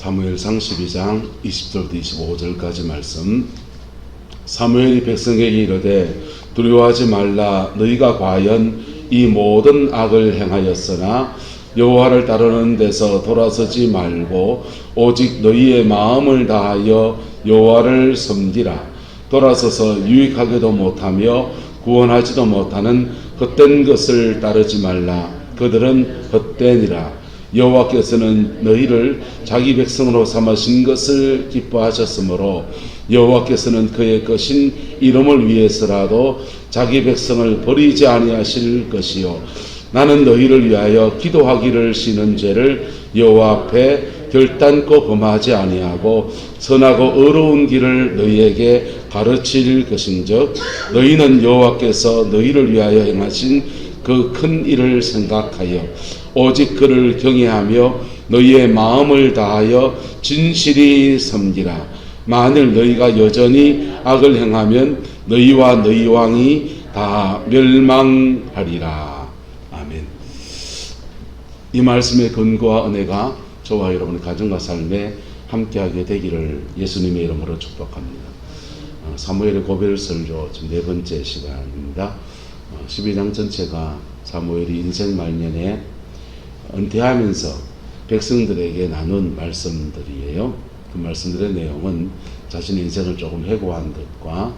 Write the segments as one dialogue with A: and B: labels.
A: 사무엘상 12장 20절부터 25절까지 말씀. 사무엘이 백성에게 이르되 두려워하지 말라. 너희가 과연 이 모든 악을 행하였으나 여호와를 따르는 데서 돌아서지 말고 오직 너희의 마음을 다하여 여호와를 섬기라. 돌아서서 유익하게도 못하며 구원하지도 못하는 헛된 것을 따르지 말라. 그들은 헛되니라. 여호와께서는 너희를 자기 백성으로 삼으신 것을 기뻐하셨으므로 여호와께서는 그의 것인 이름을 위해서라도 자기 백성을 버리지 아니하실 것이요 나는 너희를 위하여 기도하기를 쉬는 죄를 여호와 앞에 결단코 범하지 아니하고 선하고 어려운 길을 너희에게 가르칠 것인즉 너희는 여호와께서 너희를 위하여 행하신 그 큰 일을 생각하여 오직 그를 경외하며 너희의 마음을 다하여 진실이 섬기라. 만일 너희가 여전히 악을 행하면 너희와 너희 왕이 다 멸망하리라. 아멘. 이 말씀의 근거와 은혜가 저와 여러분의 가정과 삶에 함께하게 되기를 예수님의 이름으로 축복합니다. 사무엘의 고별 설교 지금 네 번째 시간입니다. 12장 전체가 사무엘이 인생 말년에 은퇴하면서 백성들에게 나눈 말씀들이에요. 그 말씀들의 내용은 자신의 인생을 조금 회고한 것과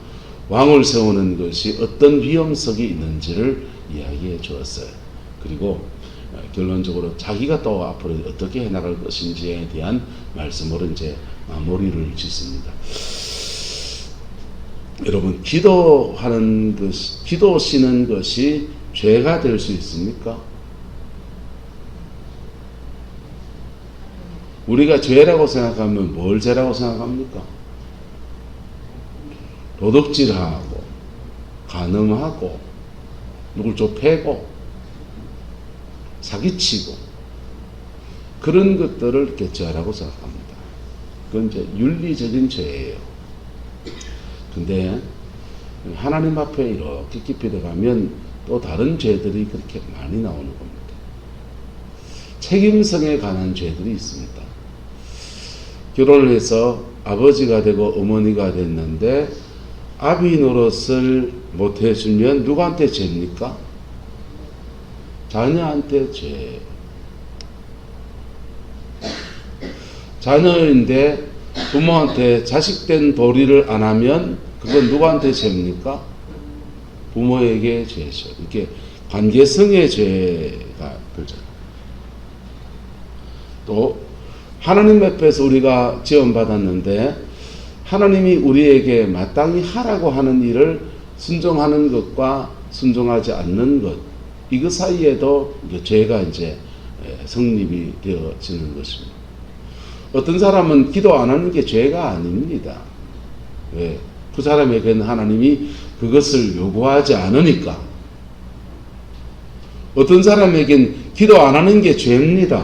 A: 왕을 세우는 것이 어떤 위험성이 있는지를 이야기해 주었어요. 그리고 결론적으로 자기가 또 앞으로 어떻게 해나갈 것인지에 대한 말씀으로 이제 마무리를 짓습니다. 여러분, 기도하는 것이, 기도 쉬는 것이 죄가 될 수 있습니까? 우리가 죄라고 생각하면 뭘 죄라고 생각합니까? 도둑질하고, 간음하고, 누굴 좁혀고, 사기치고, 그런 것들을 이렇게 죄라고 생각합니다. 그건 이제 윤리적인 죄예요. 근데 하나님 앞에 이렇게 깊이 들어가면 또 다른 죄들이 그렇게 많이 나오는 겁니다. 책임성에 관한 죄들이 있습니다. 결혼을 해서 아버지가 되고 어머니가 됐는데 아비 노릇을 못 해주면 누구한테 죄입니까? 자녀한테 죄. 자녀인데 부모한테 자식된 도리를 안 하면 그건 누구한테 죄입니까? 부모에게 죄죠. 이렇게 관계성의 죄가 들잖아요. 또 하나님 앞에서 우리가 지원받았는데 하나님이 우리에게 마땅히 하라고 하는 일을 순종하는 것과 순종하지 않는 것, 이거 사이에도 죄가 이제 성립이 되어지는 것입니다. 어떤 사람은 기도 안 하는 게 죄가 아닙니다. 왜? 그 사람에게는 하나님이 그것을 요구하지 않으니까. 어떤 사람에게는 기도 안 하는 게 죄입니다.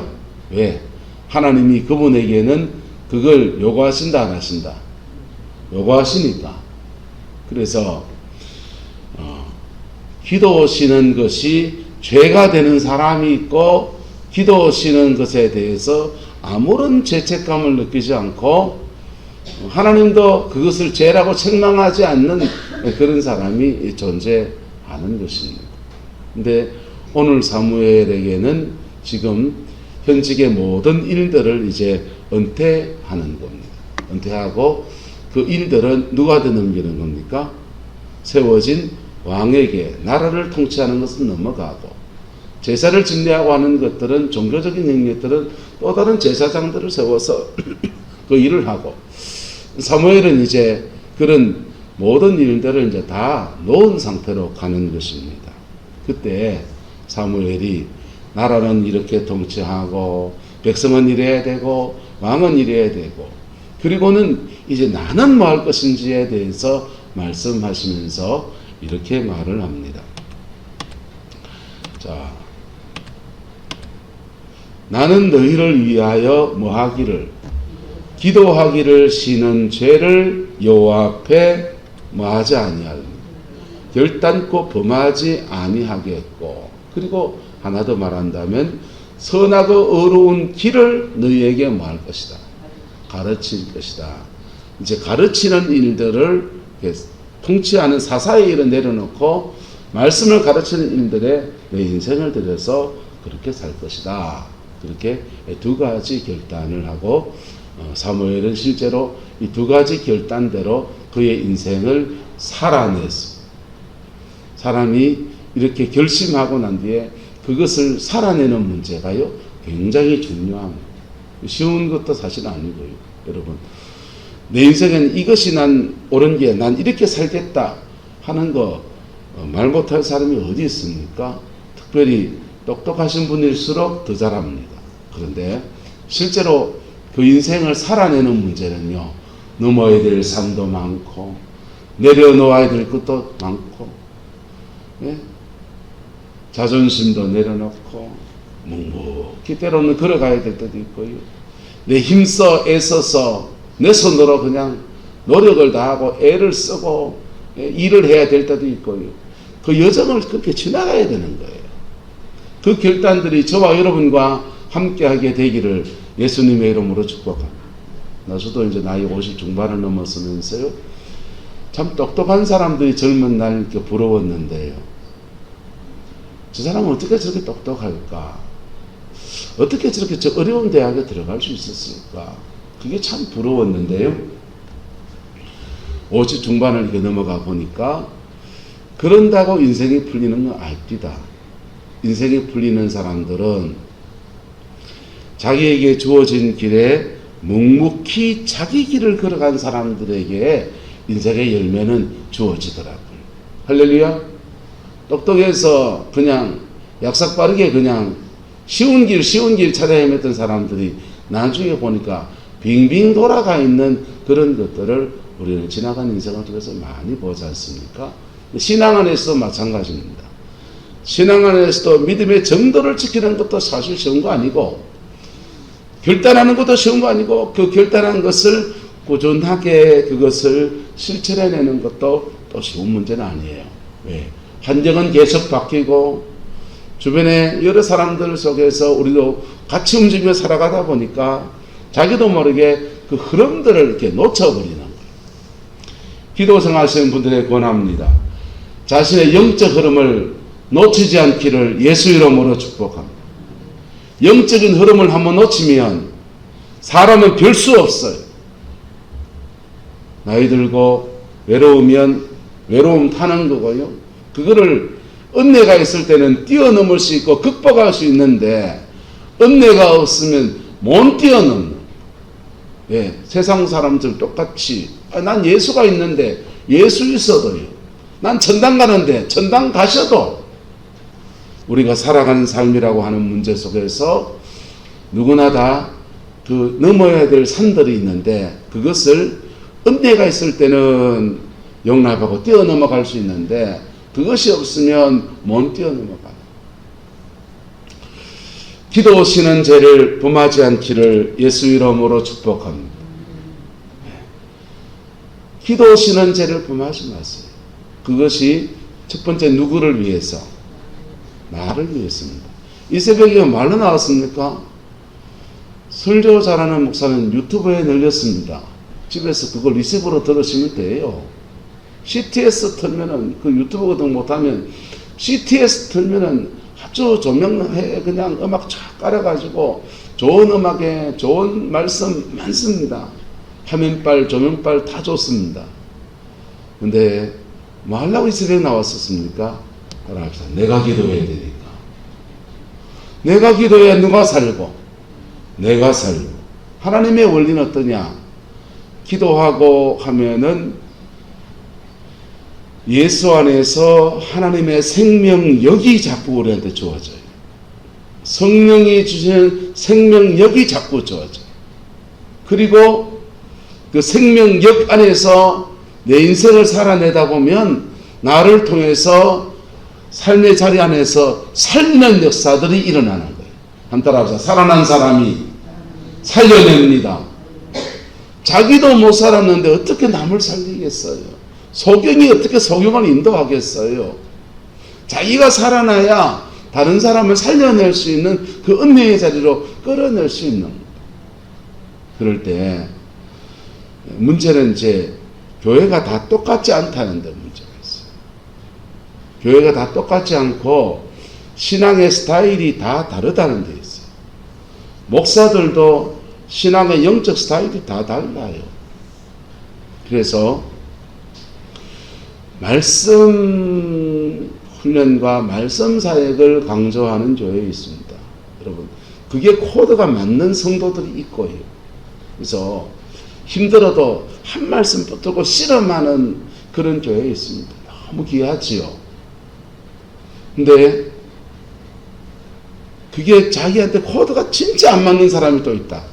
A: 왜? 하나님이 그분에게는 그걸 요구하신다 안 하신다? 요구하시니까. 그래서 기도 쉬는 것이 죄가 되는 사람이 있고 기도 쉬는 것에 대해서 아무런 죄책감을 느끼지 않고 하나님도 그것을 죄라고 책망하지 않는 그런 사람이 존재하는 것입니다. 근데 오늘 사무엘에게는 지금 현직의 모든 일들을 이제 은퇴하는 겁니다. 은퇴하고 그 일들은 누구한테 넘기는 겁니까? 세워진 왕에게 나라를 통치하는 것은 넘어가고 제사를 진례하고 하는 것들은 종교적인 영역들은 또 다른 제사장들을 세워서 그 일을 하고 사무엘은 이제 그런 모든 일들을 이제 다 놓은 상태로 가는 것입니다. 그때 사무엘이 나라는 이렇게 통치하고 백성은 이래야 되고 왕은 이래야 되고 그리고는 이제 나는 뭐 할 것인지에 대해서 말씀하시면서 이렇게 말을 합니다. 자, 나는 너희를 위하여 뭐 하기를 기도하기를 쉬는 죄를 여호와 앞에 뭐 하지 아니하리니 결단코 범하지 아니하겠고 그리고 하나 더 말한다면 선하고 어려운 길을 너희에게 뭐 할 것이다 가르칠 것이다. 이제 가르치는 일들을 통치하는 사사의 일을 내려놓고 말씀을 가르치는 일들에 내 인생을 들여서 그렇게 살 것이다. 그렇게 두 가지 결단을 하고 사무엘은 실제로 이 두 가지 결단대로 그의 인생을 살아냈습니다. 사람이 이렇게 결심하고 난 뒤에 그것을 살아내는 문제가요 굉장히 중요합니다. 쉬운 것도 사실 아니고요. 여러분, 내 인생엔 이것이 난 옳은 게, 난 이렇게 살겠다 하는 거 말 못할 사람이 어디 있습니까? 특별히 똑똑하신 분일수록 더 잘합니다. 그런데 실제로 그 인생을 살아내는 문제는요, 넘어야 될 산도 많고 내려놓아야 될 것도 많고, 예? 자존심도 내려놓고 묵묵히 때로는 걸어가야 될 때도 있고요. 내 힘써 애써서 내 손으로 그냥 노력을 다하고 애를 쓰고 일을 해야 될 때도 있고요. 그 여정을 그렇게 지나가야 되는 거예요. 그 결단들이 저와 여러분과 함께하게 되기를 예수님의 이름으로 축복합니다. 저도 이제 나이 50 중반을 넘었으면서요, 참 똑똑한 사람들이 젊은 날 이렇게 부러웠는데요. 저 사람은 어떻게 저렇게 똑똑할까? 어떻게 저렇게 저 어려운 대학에 들어갈 수 있었을까? 그게 참 부러웠는데요. 50 중반을 이렇게 넘어가 보니까 그런다고 인생이 풀리는 건 아닙니다. 인생이 풀리는 사람들은 자기에게 주어진 길에 묵묵히 자기 길을 걸어간 사람들에게 인생의 열매는 주어지더라고요. 할렐루야. 똑똑해서 그냥 약삭빠르게 그냥 쉬운 길 찾아 헤맸던 사람들이 나중에 보니까 빙빙 돌아가 있는 그런 것들을 우리는 지나간 인생을 통해서 많이 보지 않습니까? 신앙 안에서도 마찬가지입니다. 신앙 안에서도 믿음의 정도를 지키는 것도 사실 쉬운 거 아니고, 결단하는 것도 쉬운 거 아니고, 그 결단한 것을 꾸준하게 그것을 실천해내는 것도 또 쉬운 문제는 아니에요. 왜? 환경은 계속 바뀌고 주변에 여러 사람들 속에서 우리도 같이 움직이며 살아가다 보니까 자기도 모르게 그 흐름들을 이렇게 놓쳐버리는 거예요. 기도 생활하시는 분들에게 권합니다. 자신의 영적 흐름을 놓치지 않기를 예수 이름으로 축복합니다. 영적인 흐름을 한번 놓치면 사람은 별 수 없어요. 나이 들고 외로우면 외로움 타는 거고요. 그거를 은혜가 있을 때는 뛰어넘을 수 있고 극복할 수 있는데, 은혜가 없으면 못 뛰어넘는. 예, 세상 사람들 똑같이 난 예수가 있는데, 예수 있어도요, 난 천당 가는데 천당 가셔도 우리가 살아가는 삶이라고 하는 문제 속에서 누구나 다 그 넘어야 될 산들이 있는데, 그것을 은혜가 있을 때는 용납하고 뛰어넘어갈 수 있는데, 그것이 없으면 못 뛰어넘어가요. 기도 쉬는 죄를 범하지 않기를 예수 이름으로 축복합니다. 기도 쉬는 죄를 범하지 마세요. 그것이 첫 번째 누구를 위해서? 나를 위해서입니다. 이 새벽에 말로 나왔습니까? 설교 잘하는 목사는 유튜브에 늘렸습니다. 집에서 그걸 리시브로 들으시면 돼요. CTS 틀면은, 그 유튜브 같은 거 못하면 CTS 틀면은 아주 조명해 그냥 음악 쫙 깔아가지고 좋은 음악에 좋은 말씀 많습니다. 화면빨, 조명빨 다 좋습니다. 근데 뭐 하려고 이 새벽에 나왔었습니까? 따라합시다. 내가 기도해야 되니까. 내가 기도해야 누가 살고, 내가 살고. 하나님의 원리는 어떠냐? 기도하고 하면은 예수 안에서 하나님의 생명력이 자꾸 우리한테 주어져요. 성령이 주시는 생명력이 자꾸 주어져요. 그리고 그 생명력 안에서 내 인생을 살아내다 보면 나를 통해서 삶의 자리 안에서 살리는 역사들이 일어나는 거예요. 한 따라합시다. 살아난 사람이 살려냅니다. 자기도 못 살았는데 어떻게 남을 살리겠어요? 소경이 어떻게 소경을 인도하겠어요? 자기가 살아나야 다른 사람을 살려낼 수 있는 그 은혜의 자리로 끌어낼 수 있는 거예요. 그럴 때 문제는 이제 교회가 다 똑같지 않다는 데 문제가 있어요. 교회가 다 똑같지 않고 신앙의 스타일이 다 다르다는 데 있어요. 목사들도 신앙의 영적 스타일이 다 달라요. 그래서 말씀 훈련과 말씀 사역을 강조하는 교회에 있습니다. 여러분, 그게 코드가 맞는 성도들이 있고요. 그래서 힘들어도 한 말씀 붙들고 실험하는 그런 교회에 있습니다. 너무 귀하지요. 근데 그게 자기한테 코드가 진짜 안 맞는 사람이 또 있다.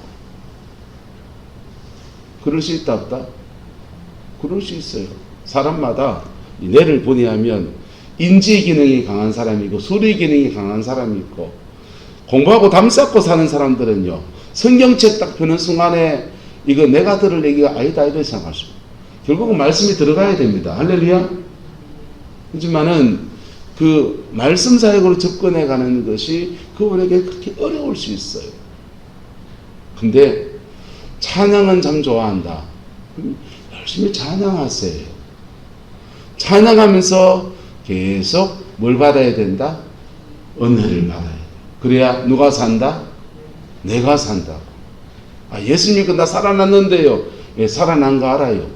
A: 그럴 수 있다 없다? 그럴 수 있어요. 사람마다 뇌를 분해하면 인지 기능이 강한 사람이 있고 수리 기능이 강한 사람이 있고, 공부하고 담 쌓고 사는 사람들은요, 성경책 딱 펴는 순간에 이거 내가 들을 얘기가 아니다 이렇게 생각할 수 있어요. 결국은 말씀이 들어가야 됩니다. 할렐루야. 하지만은 그 말씀 사역으로 접근해 가는 것이 그분에게 그렇게 어려울 수 있어요. 근데 찬양은 참 좋아한다. 열심히 찬양하세요. 찬양하면서 계속 뭘 받아야 된다? 은혜를 받아야 돼. 그래야 누가 산다? 내가 산다고. 아, 예수 믿고 나 살아났는데요. 예, 살아난 거 알아요.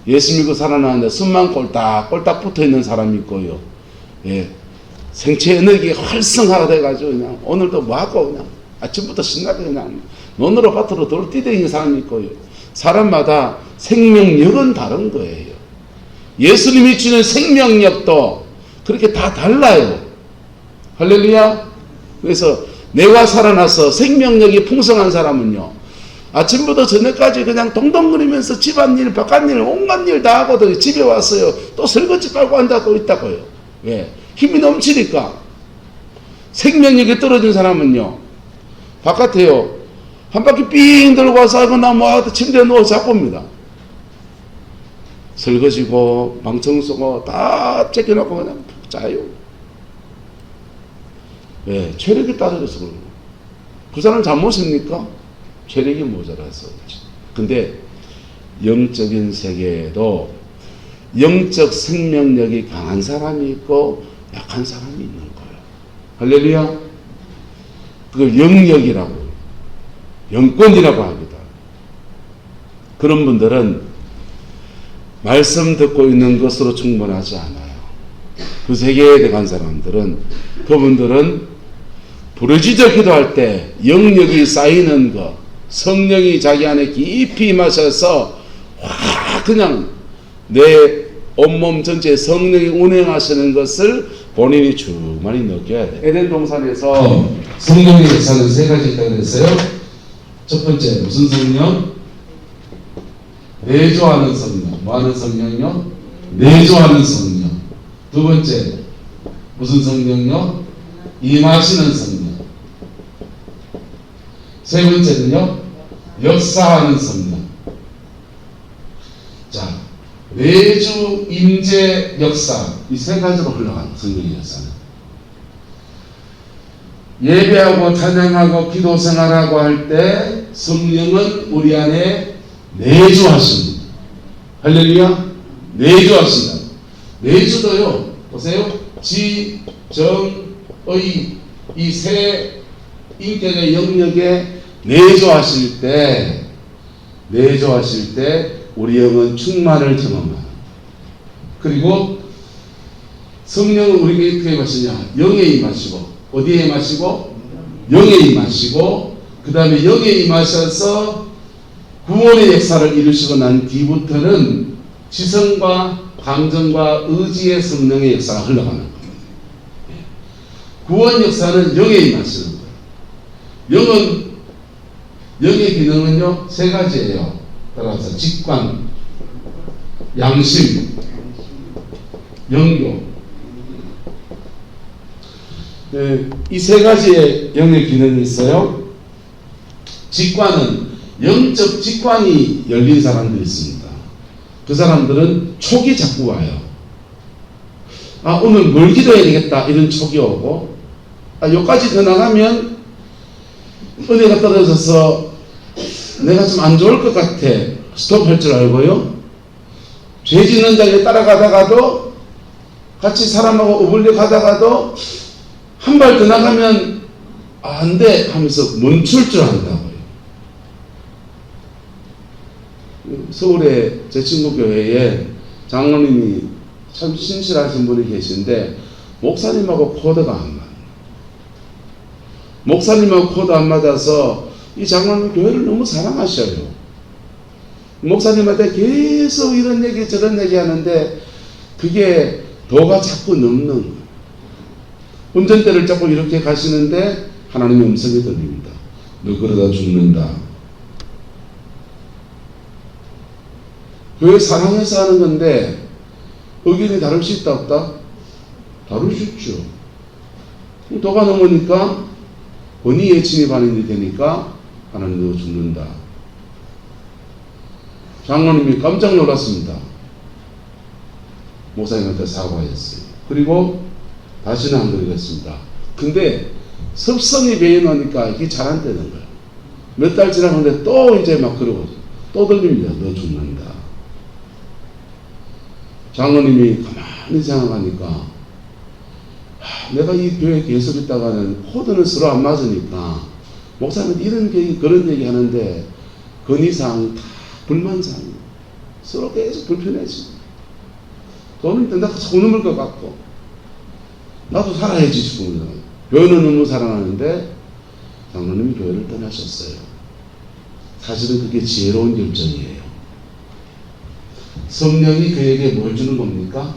A: 예수 믿고 살아났는데 숨만 꼴딱 붙어 있는 사람이 있고요. 예, 생체 에너지가 활성화가 돼가지고 그냥 오늘도 뭐하고 그냥 아침부터 신나게 그냥 논으로 밭으로 돌 뛰어다니는 사람이 있고요. 사람마다 생명력은 다른 거예요. 예수님이 주는 생명력도 그렇게 다 달라요. 할렐루야. 그래서 내가 살아나서 생명력이 풍성한 사람은요, 아침부터 저녁까지 그냥 동동거리면서 집안일 바깥일 온갖 일 다 하거든요. 집에 왔어요. 또 설거지 빨고 앉아도 있다고요. 왜? 힘이 넘치니까. 생명력이 떨어진 사람은요, 바깥에요 한 바퀴 삥 돌고 와서 하거나 뭐 침대에 누워 자봅니다. 설거지고 방청소고 다 제껴놓고 그냥 자요. 왜? 체력이 떨어져서 그래요. 그 사람 잘못입니까? 체력이 모자라서 그렇지. 근데 영적인 세계에도 영적 생명력이 강한 사람이 있고 약한 사람이 있는 거예요. 할렐루야. 그걸 영역이라고, 영권이라고 합니다. 그런 분들은 말씀 듣고 있는 것으로 충분하지 않아요. 그 세계에 들어간 사람들은, 그분들은 부르짖어 기도할 때 영역이 쌓이는 것, 성령이 자기 안에 깊이 임하셔서 확 그냥 내 온몸 전체에 성령이 운행하시는 것을 본인이 충만히 느껴야 돼요. 에덴 동산에서 성령의 역사는 세 가지 있다고 그랬어요. 첫 번째, 무슨 성령? 내조하는 성령. 뭐하는 성령요? 내조하는 성령. 두 번째, 무슨 성령요? 임하시는 성령. 세 번째는요, 역사하는 성령. 자, 내주, 임재, 역사, 이 세 가지로 흘러가는 성령의 역사는. 예배하고 찬양하고 기도 생활하고 할 때 성령은 우리 안에 내주하십니다. 할렐루야. 내주하신다. 내주도요, 보세요. 지, 정, 의, 이 세 인격의 영역에 내주하실 때 우리 영은 충만을 경험합니다. 그리고 성령은 우리에게 어떻게 임하시냐? 영에 임하시고, 어디에 임하시고? 영에 임하시고, 그 다음에 영에 임하셔서 구원의 역사를 이루시고 난 뒤부터는 지성과 감정과 의지의 성령의 역사가 흘러가는 거예요. 구원 역사는 영에 임하시는 거예요. 영의 기능은요, 세 가지예요. 따라서 직관, 양심, 영교. 이 세 가지의 영의 기능이 있어요. 직관은 영적 직관이 열린 사람들이 있습니다. 그 사람들은 촉이 자꾸 와요. 아, 오늘 뭘 기도해야 되겠다 이런 촉이 오고, 아, 여기까지 더 나가면 은혜가 떨어져서 내가 좀 안 좋을 것 같아. 스톱할 줄 알고요. 죄 짓는 자에 따라가다가도 같이 사람하고 어울려 가다가도 한 발 더 나가면 안 돼 하면서 멈출 줄 안다고요. 서울에 제 친구 교회에 장로님이 참 신실하신 분이 계신데 목사님하고 코드가 안 맞아요. 목사님하고 코드 안 맞아서 이 장로님 교회를 너무 사랑하셔요. 목사님한테 계속 이런 얘기 저런 얘기 하는데 그게 도가 자꾸 넘는 거예요. 운전대를 잡고 이렇게 가시는데 하나님의 음성이 들립니다. 너 그러다 죽는다. 교회 사랑해서 하는 건데 의견이 다를 수 있다 없다? 다를 수 있죠. 도가 넘으니까 권위에 침입하는 일이 되니까 하나님 너 죽는다. 장로님이 깜짝 놀랐습니다. 목사님한테 사과했어요. 그리고 다시는 안 그러겠습니다. 근데 습성이 배어나니까 이게 잘 안 되는 거예요. 몇 달 지나는데 또 이제 막 그러고 또 들립니다. 너 죽는다. 장로님이 가만히 생각하니까 내가 이 교회에 계속 있다가는 코드는 서로 안 맞으니까 목사님은 이런 얘기 그런 얘기 하는데 건의사항이 다 불만사항이에요. 서로 계속 불편해지고 돈을 든다 자꾸 넘을 것 같고 나도 살아야지 싶습니다. 교회는 너무 사랑하는데 장로님이 교회를 떠나셨어요. 사실은 그게 지혜로운 결정이에요. 성령이 그에게 뭘 주는 겁니까?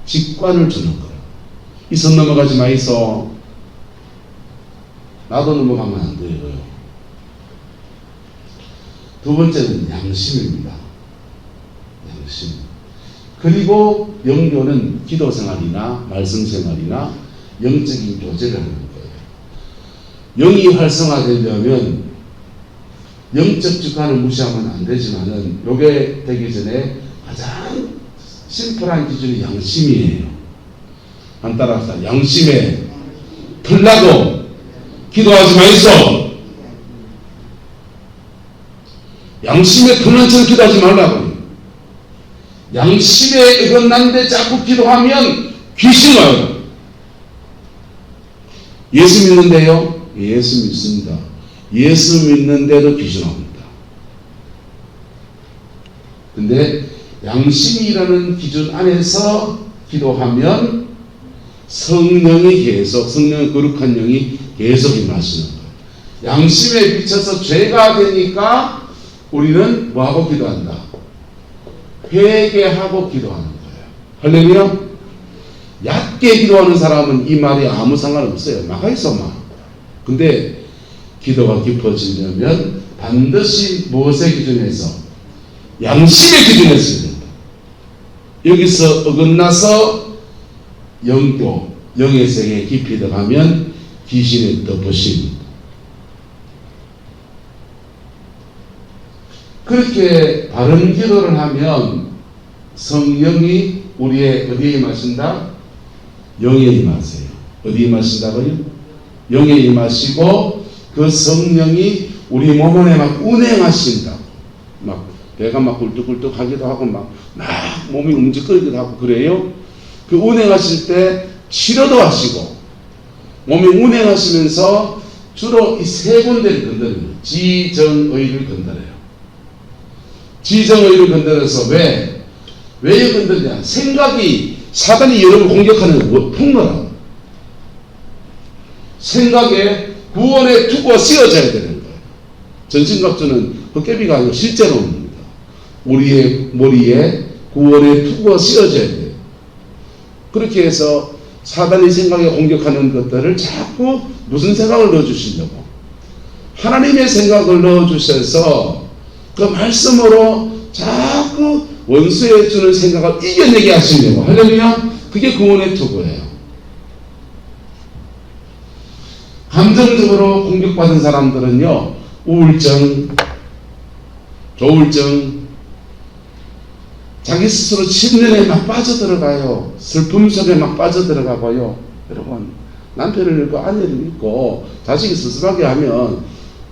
A: 직관을 주는 거예요. 이 선 넘어가지 마이소. 나도 넘어가면 안 돼요. 두 번째는 양심입니다. 양심. 그리고 영교는 기도 생활이나 말씀 생활이나 영적인 교제를 하는 거예요. 영이 활성화되려면 영적 직관을 무시하면 안 되지만은 요게 되기 전에 가장 심플한 기준이 양심이에요. 안 따라합시다. 양심에 틀라고 기도하지 마이소. 양심에 틀난 채로 기도하지 말라고. 양심에 어긋난데 자꾸 기도하면 귀신 와요. 예수 믿는데요? 예수 믿습니다. 예수 믿는데도 귀신 옵니다. 근데 양심이라는 기준 안에서 기도하면 성령이 계속, 성령의 거룩한 영이 계속 임하시는 거예요. 양심에 비춰서 죄가 되니까 우리는 뭐하고 기도한다? 회개하고 기도하는 거예요. 할렐루야? 얕게 기도하는 사람은 이 말이 아무 상관없어요. 나가있어 막. 근데 기도가 깊어지려면 반드시 무엇의 기준에서? 양심의 기준에서 된다. 여기서 어긋나서 영도, 영의 세계에 깊이 들어가면 귀신의 덮으심. 그렇게 바른 기도를 하면 성령이 우리의 어디에 임하신다? 영에 임하세요. 어디에 임하신다고요? 영에 임하시고 그 성령이 우리 몸 안에 막 운행하신다고. 막 배가 막 굴뚝굴뚝 하기도 하고 막 몸이 움직이기도 하고 그래요. 그 운행하실 때 치료도 하시고 몸이 운행하시면서 주로 이 세 군데를 건드립니다. 지정의를 건드려요. 지정의를 건드려서 왜 건드리냐? 생각이 사단이 여러분을 공격하는 폭로라고. 생각에 구원의 투구가 씌워져야 되는 거예요. 전신갑주는 헛개비가 아니고 실제로 옵니다. 우리의 머리에 구원의 투구가 씌워져야 돼요. 그렇게 해서 사단이 생각에 공격하는 것들을 자꾸 무슨 생각을 넣어주시려고? 하나님의 생각을 넣어주셔서 그 말씀으로 자꾸 원수에 주는 생각을 이겨내게 하시려고. 할렐루야? 그게 구원의 투구예요. 감정적으로 공격받은 사람들은요, 우울증, 조울증, 자기 스스로 침륜에 막 빠져들어가요. 슬픔 속에 막 빠져들어가고요. 여러분, 남편을 잃고 아내를 잃고 자식이 섭섭하게 하면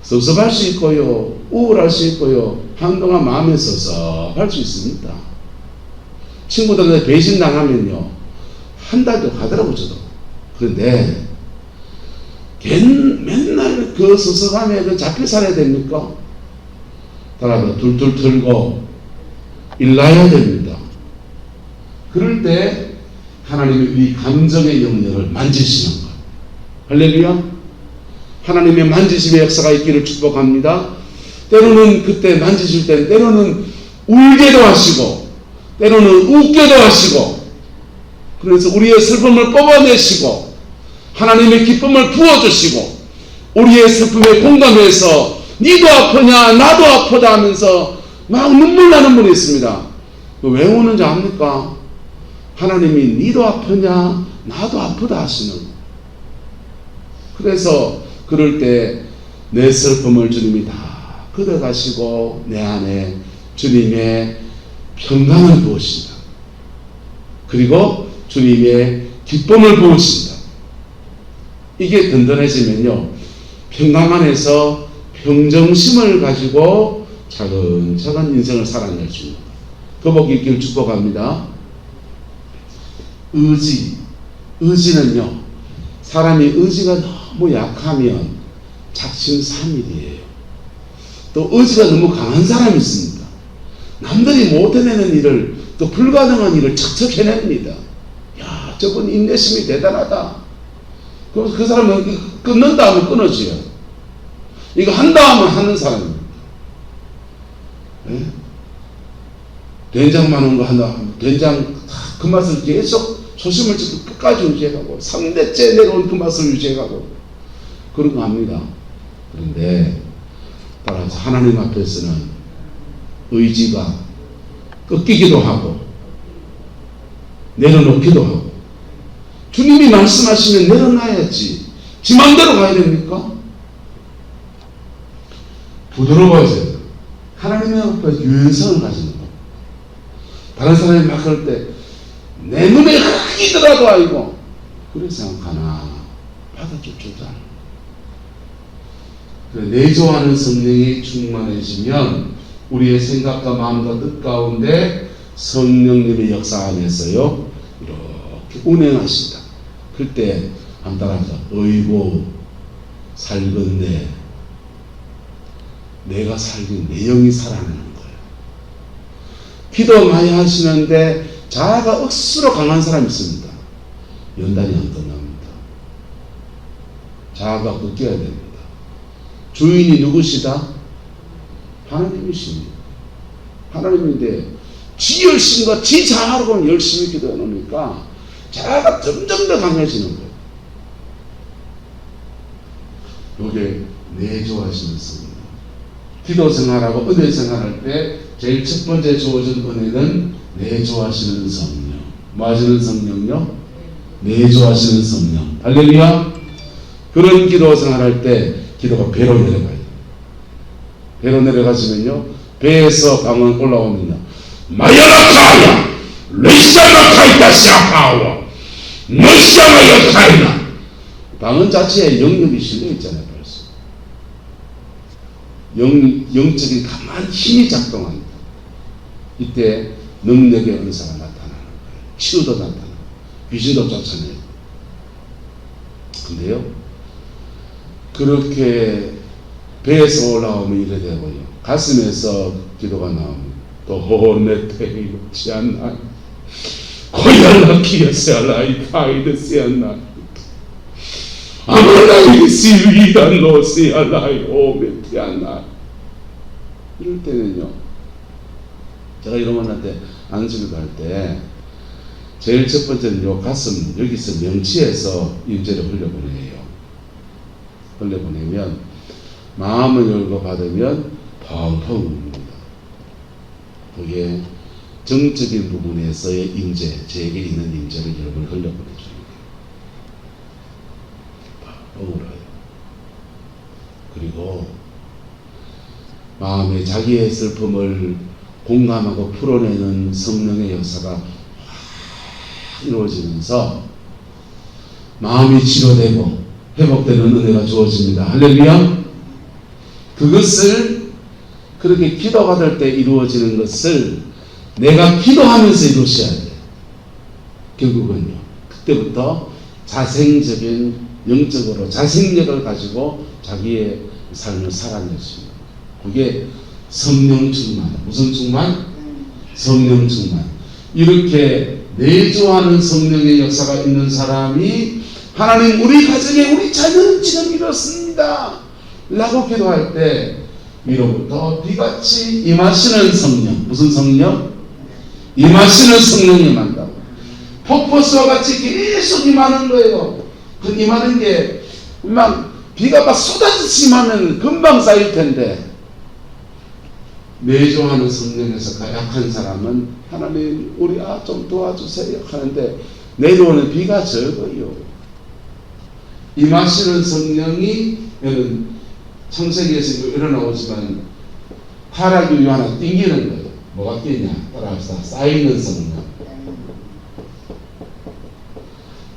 A: 섭섭할 수 있고요, 우울할 수 있고요, 한동안 마음이 섭섭할 수 있습니다. 친구들한테 배신당하면요, 한 달도 가더라고, 저도. 그런데 맨날 그 섭섭함에 잡혀 살아야 됩니까? 따라서 둘둘 털고 일나야 됩니다. 그럴 때 하나님이 우리 감정의 영역을 만지시는 것. 할렐루야. 하나님의 만지심의 역사가 있기를 축복합니다. 때로는 그때 만지실 때 때로는 울게도 하시고 때로는 웃게도 하시고, 그래서 우리의 슬픔을 뽑아내시고 하나님의 기쁨을 부어주시고 우리의 슬픔에 공감해서 니도 아프냐 나도 아프다 하면서 막 눈물 나는 분이 있습니다. 왜 우는지 압니까? 하나님이 니도 아프냐 나도 아프다 하시는. 그래서 그럴 때 내 슬픔을 주님이 다 걷어가시고 내 안에 주님의 평강을 부으신다. 그리고 주님의 기쁨을 부으신다. 이게 든든해지면요, 평강 안에서 평정심을 가지고 차근차근 인생을 살아낼 수 있는 그 복이 있기를 축복합니다. 의지는요, 사람이 의지가 너무 약하면 작심삼일이에요. 또 의지가 너무 강한 사람이 있습니다. 남들이 못 해내는 일을, 또 불가능한 일을 척척 해냅니다. 야, 저분 인내심이 대단하다. 그럼 그 사람은 끊는다 하면 끊어져요. 이거 한다 하면 하는 사람입니다. 네? 된장 많은 거 한다 하면 된장 그 맛을 계속 초심을 지고 끝까지 유지해가고 3대째 내려온 그 맛을 유지해가고 그런 거 합니다. 그런데 따라서 하나님 앞에서는 의지가 꺾이기도 하고 내려놓기도 하고, 주님이 말씀하시면 내려놔야지 지 맘대로 가야 됩니까? 부드러워져야 돼요. 하나님의 앞에 유연성을 가지는 거. 다른 사람이 막 그럴 때 내 눈에 흑이더라도 아이고 그래 생각하나 받아줄 줄도 알고. 내조하는 성령이 충만해지면 우리의 생각과 마음과 뜻 가운데 성령님의 역사 안에서요 이렇게 운행하신다. 그때 한 따라서 어이고 살건대 내가 살긴 내 영이 살아나는 거예요. 기도 많이 하시는데 자아가 억수로 강한 사람이 있습니다. 연단이 안 끝납니다. 자아가 꺾여야 됩니다. 주인이 누구시다? 하나님이십니다. 하나님인데 지 열심과 지 자아로 열심히 기도해 놓으니까 자아가 점점 더 강해지는 거예요. 이게 내조하시는 성령. 기도 생활하고 은혜 생활할 때 제일 첫 번째 주어진 은혜는 내조하시는 성령. 뭐 하시는 성령요? 내조하시는 성령. 할렐루야. 그런 기도 생활할 때 기도가 배로 내려가요. 배로 내려가시면요, 배에서 방언 올라오면요, 마야라카야 레시아라카이다 샤파워 너시아마야카이나. 방언 자체에 영역이 실려 있잖아요. 벌써 영적인 강한 힘이 작동합니다. 이때 능력의 은사가 나타나는 거예요. 치유도 나타나고 귀신도 쫓아내고. 근데요, 그렇게 배에서 올라오면 이래 되고요, 가슴에서 기도가 나오면 또 호네테이 치안나 고야라 키야세알라이 파이드세안나 아마라이 시위단 노세알라이 오메티안나. 이럴 때는요, 제가 이런 분한테 안수를 할 때 제일 첫 번째는 요 가슴 여기서 명치에서 임재를 흘려보내요. 흘려보내면 마음을 열고 받으면 펑펑 웁니다. 그게 정적인 부분에서의 임재, 제게 있는 임재를 여러분 흘려보내줍니다. 펑펑 울어요. 그리고 마음에 자기의 슬픔을 공감하고 풀어내는 성령의 역사가 이루어지면서 마음이 치료되고 회복되는 은혜가 주어집니다. 할렐루야. 그것을 그렇게 기도받을 때 이루어지는 것을 내가 기도하면서 이루어져야 돼요. 결국은요. 그때부터 자생적인 영적으로 자생력을 가지고 자기의 삶을 살아냈습니다. 그게 성령 충만. 무슨 충만? 성령 충만. 이렇게 내주하는 성령의 역사가 있는 사람이 하나님 우리 가정에 우리 자녀는 지금 이렇습니다 라고 기도할 때 위로부터 비같이 임하시는 성령. 무슨 성령? 임하시는 성령이 임한다고. 폭포수와 같이 계속 임하는 거예요. 그 임하는 게 막 비가 막 쏟아지듯이 임하면 금방 쌓일 텐데, 내조하는 성령에서 약한 사람은 하나님 우리 좀 도와주세요 하는데 내려오는 비가 적어요. 임하시는 성령이 창세기에서 일어나오지만 타락이 하나 띵기는 거예요. 뭐가 끼냐? 따라합시다. 쌓이는 성령.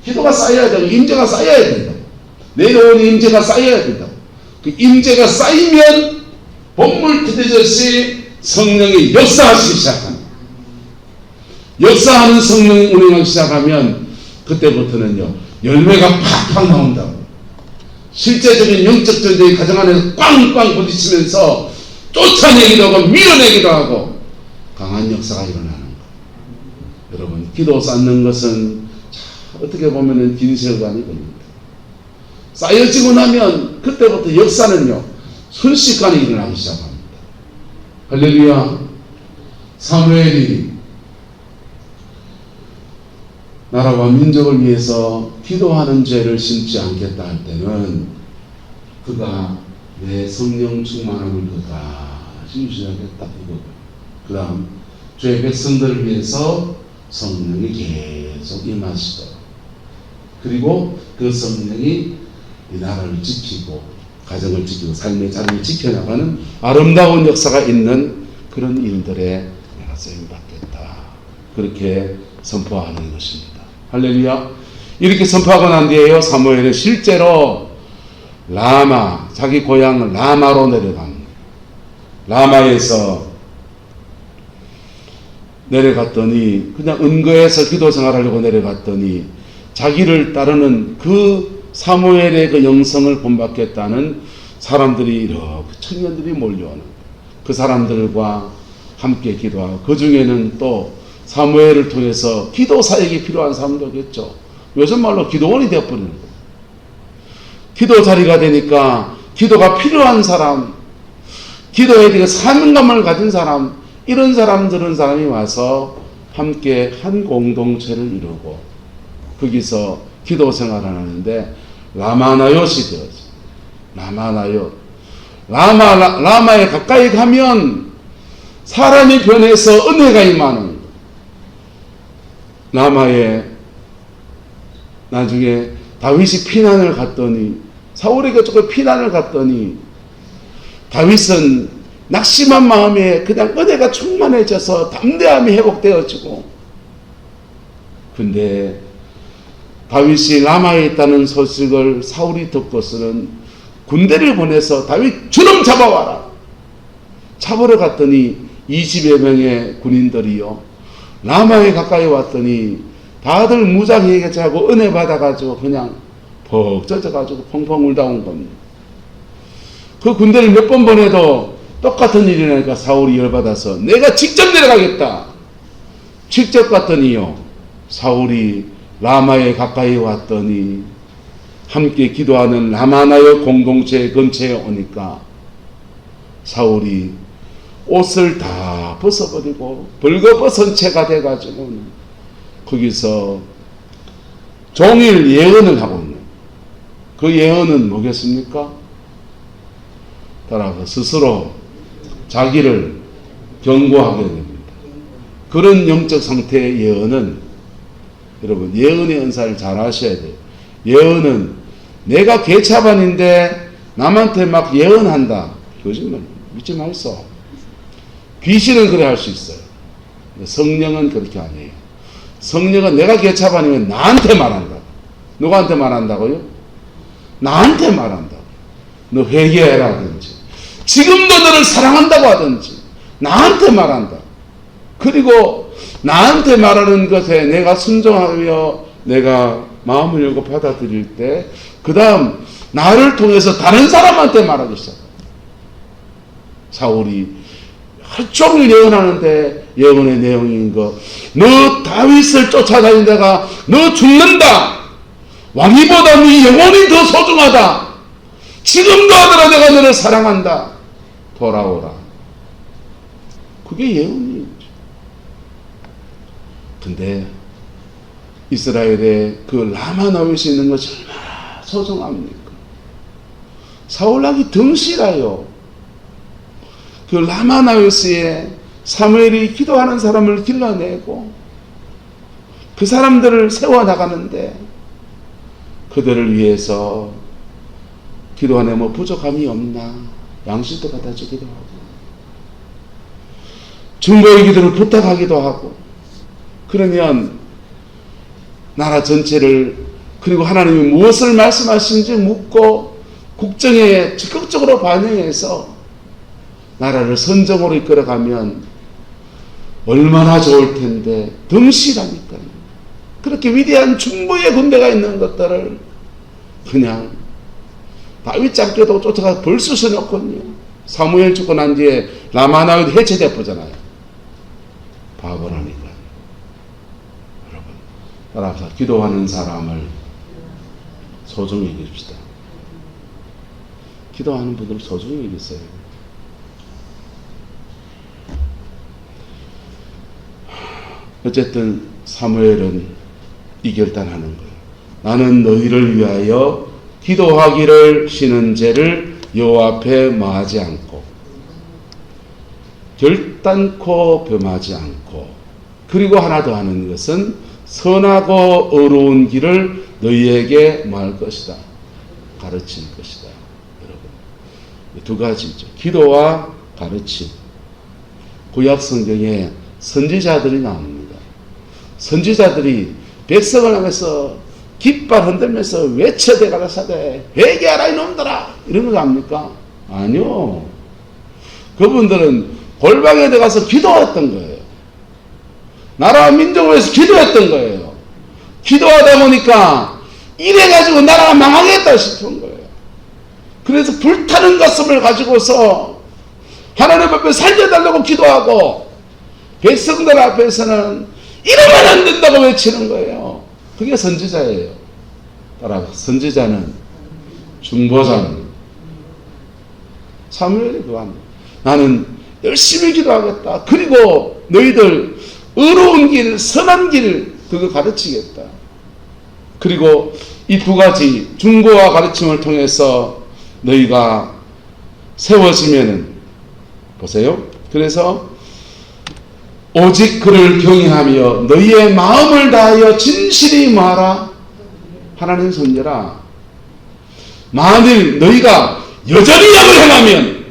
A: 기도가 쌓여야 되고 임재가 쌓여야 된다. 내려오는 임재가 쌓여야 된다. 그 임재가 쌓이면 본물 트듯이 성령이 역사하기 시작합니다. 역사하는 성령이 운행하기 시작하면 그때부터는요 열매가 팍팍 나온다고. 실제적인 영적 전쟁이 가정 안에서 꽝꽝 부딪히면서 쫓아내기도 하고 밀어내기도 하고 강한 역사가 일어나는 거예요. 여러분, 기도 쌓는 것은 어떻게 보면은 긴 세월간이 걸립니다. 쌓여지고 나면 그때부터 역사는요 순식간에 일어나기 시작합니다. 할렐루야. 사무엘이 나라와 민족을 위해서 기도하는 죄를 심지 않겠다 할 때는 그가 내 성령 충만함을 그다지 유지하겠다 이거고요. 그 다음 죄 백성들을 위해서 성령이 계속 임하시도록, 그리고 그 성령이 이 나라를 지키고 가정을 지키고 삶의 자리를 지켜나가는 아름다운 역사가 있는 그런 일들에 내가 쓰임받겠다, 그렇게 선포하는 것입니다. 할렐루야. 이렇게 선포하고 난 뒤에요 사무엘은 실제로 라마, 자기 고향 라마로 내려갑니다. 라마에서 내려갔더니 그냥 은거에서 기도 생활하려고 내려갔더니 자기를 따르는 그 사무엘의 그 영성을 본받겠다는 사람들이 이렇게 청년들이 몰려오는, 그 사람들과 함께 기도하고 그 중에는 또 사무엘을 통해서 기도 사역이 필요한 사람도겠죠. 요즘 말로 기도원이 되어버리는 거예요. 기도 자리가 되니까 기도가 필요한 사람, 기도에 대해 사명감을 가진 사람, 이런 사람이 와서 함께 한 공동체를 이루고 거기서 기도 생활을 하는데 라마나요시 되어져. 라마나요. 라마에 가까이 가면 사람이 변해서 은혜가 임하는. 라마에 나중에 다윗이 피난을 갔더니, 사울에게 조금 피난을 갔더니 다윗은 낙심한 마음에 그냥 은혜가 충만해져서 담대함이 회복되어지고, 근데 다윗이 라마에 있다는 소식을 사울이 듣고서는 군대를 보내서 다윗 주름 잡아와라. 잡으러 갔더니 20여 명의 군인들이요 라마에 가까이 왔더니 다들 무장해게 자고 은혜 받아가지고 그냥 퍽 젖어가지고 펑펑 울다 온 겁니다. 그 군대를 몇 번 보내도 똑같은 일이 나니까 사울이 열받아서 내가 직접 내려가겠다. 직접 갔더니요 사울이 라마에 가까이 왔더니 함께 기도하는 라마나요 공동체 근처에 오니까 사울이 옷을 다 벗어버리고 벌거벗은 채가 돼가지고 거기서 종일 예언을 하고 있는, 그 예언은 뭐겠습니까? 따라서 스스로 자기를 경고하게 됩니다. 그런 영적 상태의 예언은, 여러분 예언의 은사를 잘 아셔야 돼요. 예언은 내가 개차반인데 남한테 막 예언한다, 거짓말 믿지 말소. 귀신은 그래 할 수 있어요. 성령은 그렇게 아니에요. 성령은 내가 개차반이면 나한테 말한다. 누구한테 말한다고요? 나한테 말한다. 너 회개해라든지 지금도 너를 사랑한다고 하든지 나한테 말한다. 그리고 나한테 말하는 것에 내가 순종하며 내가 마음을 열고 받아들일 때 그 다음 나를 통해서 다른 사람한테 말하기 시작합니다. 사울이 하루 종일 예언하는데 예언의 내용인 거, 너 다윗을 쫓아다니다가 너 죽는다. 왕위보다 네 영혼이 더 소중하다. 지금도 하더라 내가 너를 사랑한다. 돌아오라. 그게 예언이죠. 근데 이스라엘에 그 라마 나윗이 있는 것이 얼마나 소중합니까? 사울락이 덩실하여 그 라마 나윗에 사무엘이 기도하는 사람을 길러내고 그 사람들을 세워나가는데 그들을 위해서 기도하네 뭐 부족함이 없나 양식도 갖다 주기도 하고 중보의 기도를 부탁하기도 하고 그러면 나라 전체를 그리고 하나님이 무엇을 말씀하시는지 묻고 국정에 적극적으로 반영해서 나라를 선정으로 이끌어가면 얼마나 좋을 텐데 덩실하니까요. 그렇게 위대한 중보의 군대가 있는 것들을 그냥 다윗 잡기도 쫓아가 벌 쑤셔놓거든요. 사무엘 죽고 난 뒤에 라마 나윗 해체돼 보잖아요. 바보라니까. 여러분 따라서 기도하는 사람을 소중히 여깁시다. 기도하는 분들을 소중히 여기세요. 어쨌든 사무엘은 이 결단하는 거예요. 나는 너희를 위하여 기도하기를 쉬는 죄를 여호와 앞에 마하지 않고 결단코 범하지 않고 그리고 하나 더 하는 것은 선하고 의로운 길을 너희에게 말할 것이다. 가르칠 것이다. 여러분 두 가지죠. 기도와 가르침. 구약 성경에 선지자들이 나옵니다. 선지자들이 백성을 향해서 깃발 흔들면서 외쳐대 가라사대 회개하라 이놈들아 이런 거 압니까? 아니요. 그분들은 골방에 들어가서 기도했던 거예요. 나라와 민족을 위해서 기도했던 거예요. 기도하다 보니까 이래가지고 나라가 망하겠다 싶은 거예요. 그래서 불타는 가슴을 가지고서 하나님 앞에 살려달라고 기도하고 백성들 앞에서는 이러면 안 된다고 외치는 거예요. 그게 선지자예요. 따라 선지자는 중보자는 사무엘이 그거 합니다. 나는 열심히 기도하겠다. 그리고 너희들 의로운 길, 선한 길 그거 가르치겠다. 그리고 이 두 가지 중보와 가르침을 통해서 너희가 세워지면은 보세요. 그래서 오직 그를 경외하며 너희의 마음을 다하여 진실히 말하라. 하나님 손녀라. 만일 너희가 여전히 악을 행하면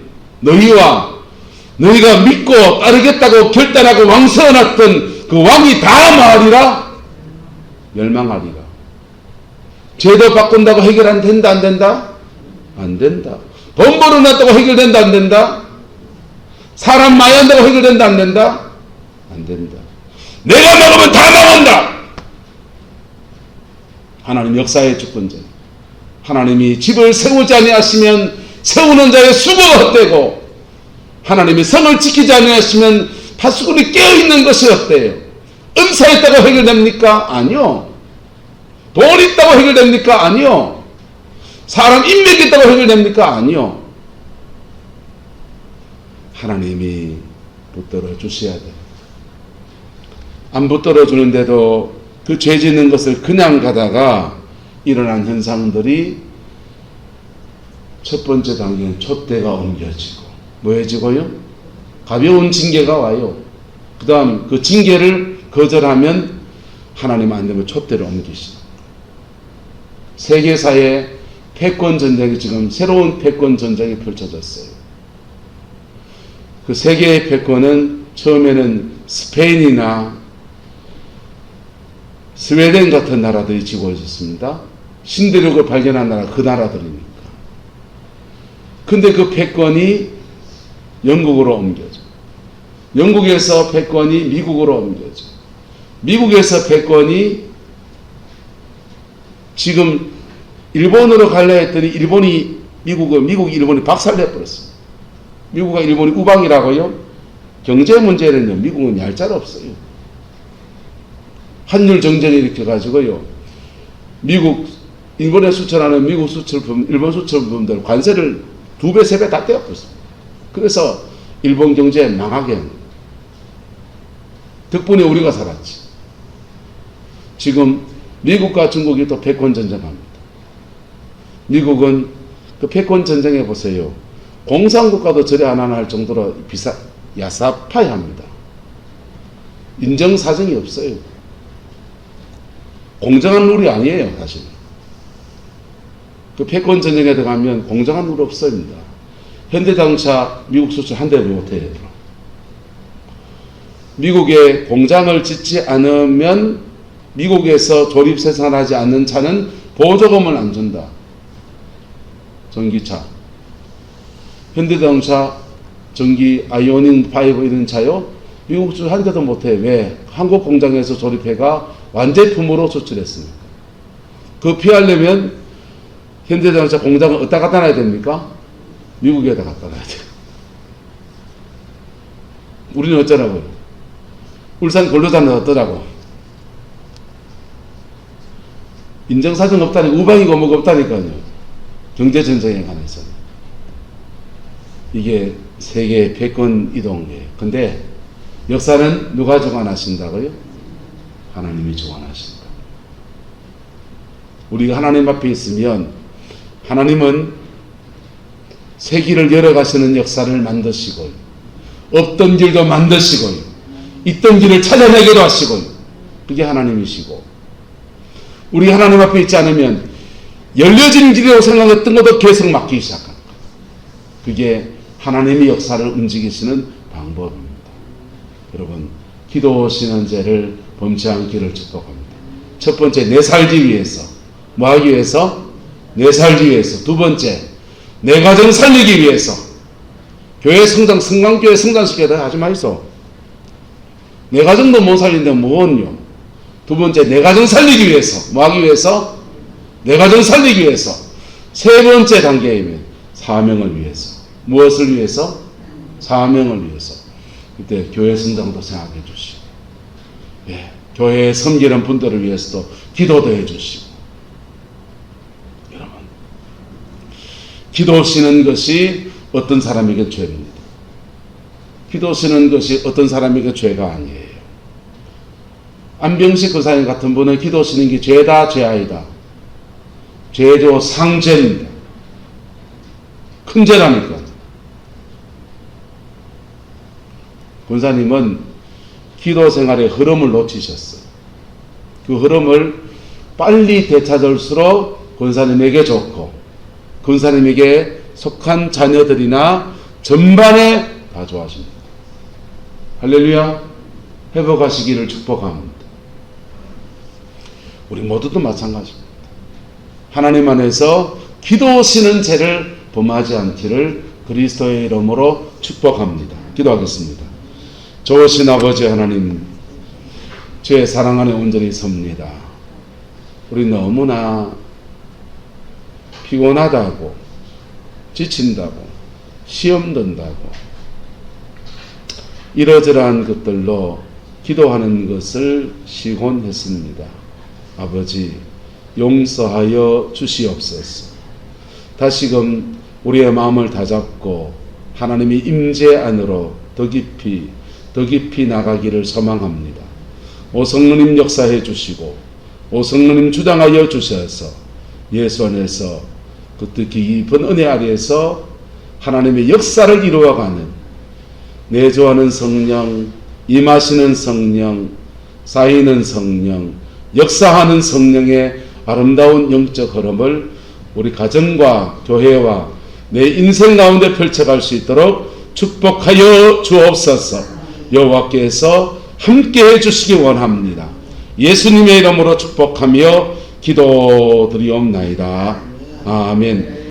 A: 너희가 믿고 따르겠다고 결단하고 왕세워놨던 그 왕이 다 말이라 멸망하리라. 죄도 바꾼다고 해결 안 된다 안 된다? 안 된다. 돈 벌어놨다고 해결된다 안 된다? 사람 많이 한다고 해결된다 안 된다? 안 된다. 내가 먹으면 다 망한다. 하나님 역사의 주권자. 하나님이 집을 세우지 아니하시면 세우는 자의 수고가 헛되고 하나님이 성을 지키지 아니하시면 파수꾼이 깨어있는 것이 어때요? 은사 있다고 해결됩니까? 아니요. 돈 있다고 해결됩니까? 아니요. 사람 인맥 있다고 해결됩니까? 아니요. 하나님이 붙들어 주셔야 돼요. 안 붙들어 주는데도 그 죄 짓는 것을 그냥 가다가 일어난 현상들이 첫 번째 단계는 촛대가 옮겨지고 뭐해지고요? 가벼운 징계가 와요. 그 다음 그 징계를 거절하면 하나님 안 되면 촛대를 옮기시다. 세계사의 패권 전쟁이 지금 새로운 패권 전쟁이 펼쳐졌어요. 그 세계의 패권은 처음에는 스페인이나 스웨덴 같은 나라들이 쥐고 있었습니다. 신대륙을 발견한 나라 그 나라들이니까. 근데 그 패권이 영국으로 옮겨져. 영국에서 패권이 미국으로 옮겨져. 미국에서 패권이 지금 일본으로 갈려 했더니 일본이 박살내버렸어요. 미국과 일본이 우방이라고요? 경제 문제는요, 미국은 얄짤 없어요. 환율 정전이 일으켜가지고요, 일본에 수출하는 미국 수출품, 일본 수출품들 관세를 2배, 3배 다 떼어버렸습니다. 그래서 일본 경제 망하게 합니다. 덕분에 우리가 살았지. 지금 미국과 중국이 또 패권 전쟁합니다. 미국은 그 패권 전쟁해 보세요. 공산국가도 저리 안 하나 할 정도로 야사파이합니다. 인정사정이 없어요. 공정한 룰이 아니에요, 사실. 그 패권 전쟁에 들어가면 공정한 룰 없습니다. 현대자동차 미국 수출 한 대도 못해요. 미국에 공장을 짓지 않으면 미국에서 조립 생산하지 않는 차는 보조금을 안 준다. 전기차. 현대자동차 전기 아이오닉 5 이런 차요. 미국 수출 한 대도 못해. 왜? 한국 공장에서 조립해가 완제품으로 수출했습니다. 그 피하려면 현대자동차 공장을 어디다 갖다 놔야 됩니까? 미국에다 갖다 놔야 돼요. 우리는 어쩌라고요? 울산 근로자는 어떠라고? 인정사정 없다니까, 우방이고 뭐가 없다니까요. 경제전쟁에 관해서. 이게 세계의 패권 이동이에요. 근데 역사는 누가 주관하신다고요? 하나님이 주관하신다. 우리가 하나님 앞에 있으면 하나님은 세기를 열어가시는 역사를 만드시고 없던 길도 만드시고 있던 길을 찾아내기도 하시고 그게 하나님이시고 우리 하나님 앞에 있지 않으면 열려진 길이라고 생각했던 것도 계속 막히기 시작합니다. 그게 하나님이 역사를 움직이시는 방법입니다. 여러분, 기도하시는 죄를 범치 않기를 축복합니다. 첫 번째, 내 살기 위해서. 뭐 하기 위해서? 내 살기 위해서. 두 번째, 내 가정 살리기 위해서. 교회 성장, 성강교회 성장시켜야 하지 마이소. 내 가정도 못 살리는데 뭐언요? 두 번째, 내 가정 살리기 위해서. 뭐 하기 위해서? 내 가정 살리기 위해서. 세 번째 단계이면 사명을 위해서. 무엇을 위해서? 사명을 위해서. 그때 교회 성장도 생각해 주시고, 예, 교회에 섬기는 분들을 위해서도 기도도 해 주시고, 여러분, 기도 쉬는 것이 어떤 사람에게 죄입니다. 기도 쉬는 것이 어떤 사람에게 죄가 아니에요. 안병식 권사님 같은 분은 기도 쉬는 게 죄다, 죄 아니다. 죄죠, 상죄입니다. 큰 죄라니까. 권사님은 기도 생활의 흐름을 놓치셨어요. 그 흐름을 빨리 되찾을수록 권사님에게 좋고 권사님에게 속한 자녀들이나 전반에 다 좋아하십니다. 할렐루야. 회복하시기를 축복합니다. 우리 모두도 마찬가지입니다. 하나님 안에서 기도하시는 죄를 범하지 않기를 그리스도의 이름으로 축복합니다. 기도하겠습니다. 좋으신 아버지 하나님, 주의 사랑 안에 온전히 섭니다. 우리 너무나 피곤하다고, 지친다고, 시험 든다고, 이러저러한 것들로 기도하는 것을 시곤했습니다. 아버지, 용서하여 주시옵소서. 다시금 우리의 마음을 다잡고 하나님의 임재 안으로 더 깊이 나가기를 소망합니다. 오 성령님 역사해 주시고 오 성령님 주장하여 주셔서 예수 안에서 그 깊은 은혜 아래에서 하나님의 역사를 이루어가는 내주하는 성령, 임하시는 성령, 쌓이는 성령, 역사하는 성령의 아름다운 영적 흐름을 우리 가정과 교회와 내 인생 가운데 펼쳐갈 수 있도록 축복하여 주옵소서. 여호와께서 함께해 주시기 원합니다. 예수님의 이름으로 축복하며 기도드리옵나이다. 아멘.